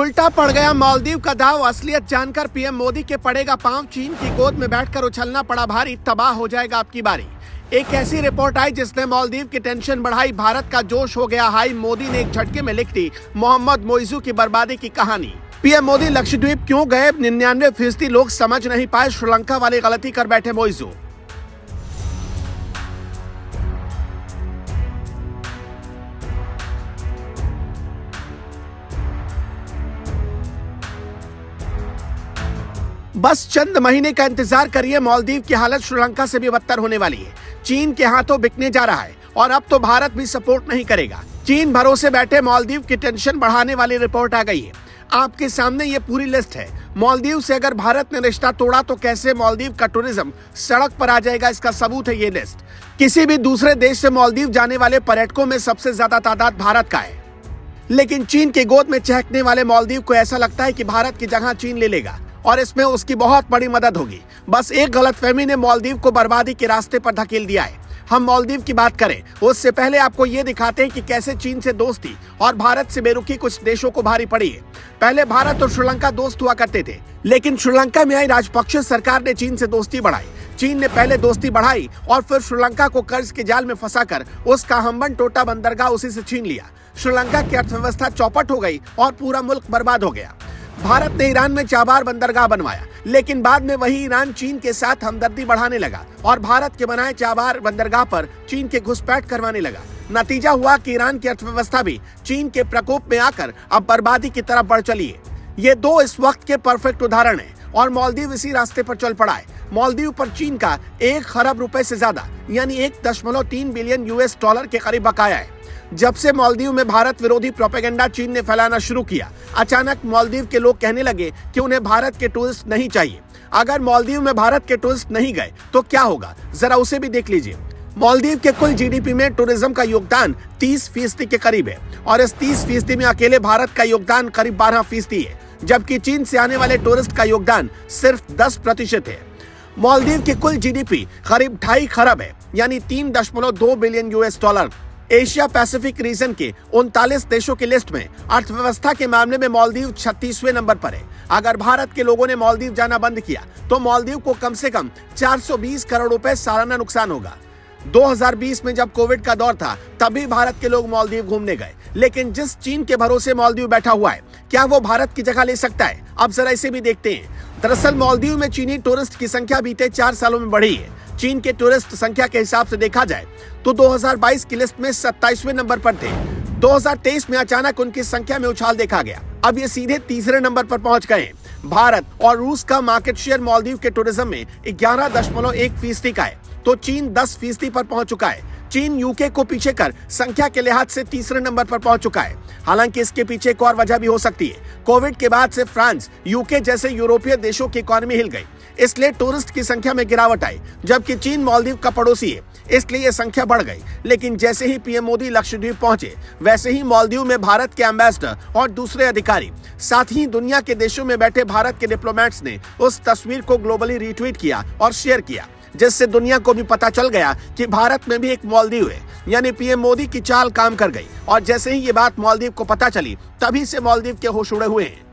उल्टा पड़ गया मालदीव का दाव। असलियत जानकर पीएम मोदी के पड़ेगा पांव। चीन की गोद में बैठकर उछलना पड़ा भारी। तबाह हो जाएगा आपकी बारी। एक ऐसी रिपोर्ट आई जिसने मालदीव की टेंशन बढ़ाई। भारत का जोश हो गया हाई। मोदी ने एक झटके में लिख दी मोहम्मद मोइजू की बर्बादी की कहानी। पीएम मोदी लक्षद्वीप क्यों गए? 99% लोग समझ नहीं पाए। श्रीलंका वाली गलती कर बैठे मोइजू। बस चंद महीने का इंतजार करिए। मालदीव की हालत श्रीलंका से भी बदतर होने वाली है। चीन के हाथों बिकने जा रहा है और अब तो भारत भी सपोर्ट नहीं करेगा। चीन भरोसे बैठे मालदीव की टेंशन बढ़ाने वाली रिपोर्ट आ गई है। आपके सामने ये पूरी लिस्ट है। मालदीव से अगर भारत ने रिश्ता तोड़ा तो कैसे मालदीव का टूरिज्म सड़क पर आ जाएगा, इसका सबूत है ये लिस्ट। किसी भी दूसरे देश से मालदीव जाने वाले पर्यटकों में सबसे ज्यादा तादाद भारत का है, लेकिन चीन के गोद में चहकने वाले मालदीव को ऐसा लगता है कि भारत की जगह चीन ले लेगा और इसमें उसकी बहुत बड़ी मदद होगी। बस एक गलतफहमी ने मालदीव को बर्बादी के रास्ते पर धकेल दिया है। हम मालदीव की बात करें उससे पहले आपको ये दिखाते हैं कि कैसे चीन से दोस्ती और भारत से बेरुखी कुछ देशों को भारी पड़ी है। पहले भारत और श्रीलंका दोस्त हुआ करते थे, लेकिन श्रीलंका में आई राजपक्षे सरकार ने चीन से दोस्ती बढ़ाई। चीन ने पहले दोस्ती बढ़ाई और फिर श्रीलंका को कर्ज के जाल में फंसाकर उसका हम्बनटोटा बंदरगाह उसी से छीन लिया। श्रीलंका की अर्थव्यवस्था चौपट हो गई और पूरा मुल्क बर्बाद हो गया। भारत ने ईरान में चाबार बंदरगाह बनवाया, लेकिन बाद में वही ईरान चीन के साथ हमदर्दी बढ़ाने लगा और भारत के बनाए चाबार बंदरगाह पर चीन के घुसपैठ करवाने लगा। नतीजा हुआ कि ईरान की अर्थव्यवस्था भी चीन के प्रकोप में आकर अब बर्बादी की तरफ बढ़ चली है। ये दो इस वक्त के परफेक्ट उदाहरण हैं और मालदीव इसी रास्ते पर चल पड़ा है। मालदीव पर चीन का 1 खरब रुपए से ज्यादा यानी 1.3 बिलियन US डॉलर के करीब बकाया है। जब से मालदीव में भारत विरोधी प्रोपेगेंडा चीन ने फैलाना शुरू किया, अचानक मालदीव के लोग कहने लगे कि उन्हें भारत के टूरिस्ट नहीं चाहिए। अगर मालदीव में भारत के टूरिस्ट नहीं गए तो क्या होगा, जरा उसे भी देख लीजिए। मालदीव के कुल GDP में टूरिज्म का योगदान 30% के करीब है और इस 30% में अकेले भारत का योगदान करीब 12% है, जबकि चीन से आने वाले टूरिस्ट का योगदान सिर्फ 10% है। मालदीव के कुल GDP करीब 2.5 खरब है यानी 3.2 billion US dollar. Asia Pacific region के 39 देशों की लिस्ट में अर्थव्यवस्था के मामले में मालदीव 36वें नंबर पर है। अगर भारत के लोगों ने मालदीव जाना बंद किया तो मालदीव को कम से कम 420 करोड़ रुपए सालाना नुकसान होगा। 2020 में जब कोविड का दौर था तभी भारत के लोग मालदीव घूमने गए, लेकिन जिस चीन के भरोसे मालदीव बैठा हुआ है, क्या वो भारत की जगह ले सकता है? अब जरा इसे भी देखते हैं। दरअसल मालदीव में चीनी टूरिस्ट की संख्या बीते 4 सालों में बढ़ी है। चीन के टूरिस्ट संख्या के हिसाब से देखा जाए तो 2022 की लिस्ट में 27वें नंबर पर थे। 2023 में अचानक उनकी संख्या में उछाल देखा गया। अब ये सीधे तीसरे नंबर पर पहुंच गए हैं। भारत और रूस का मार्केट शेयर मालदीव के टूरिज्म में 11.1% का है तो चीन 10% पर पहुंच चुका है। चीन यूके को पीछे कर संख्या के लिहाज से तीसरे नंबर पर पहुंच चुका है। हालांकि इसके पीछे एक और वजह भी हो सकती है। कोविड के बाद से फ्रांस, यूके जैसे यूरोपीय देशों की इकोनॉमी हिल गई, इसलिए टूरिस्ट की संख्या में गिरावट आई, जबकि चीन मालदीव का पड़ोसी है, इसलिए ये संख्या बढ़ गई। लेकिन जैसे ही पीएम मोदी लक्षद्वीप पहुंचे, वैसे ही मालदीव में भारत के एम्बेसडर और दूसरे अधिकारी, साथ ही दुनिया के देशों में बैठे भारत के डिप्लोमेट्स ने उस तस्वीर को ग्लोबली रीट्वीट किया और शेयर किया, जिससे दुनिया को भी पता चल गया कि भारत में भी एक मालदीव है। यानी पीएम मोदी की चाल काम कर गई और जैसे ही ये बात मालदीव को पता चली, तभी से मालदीव के होश उड़े हुए हैं।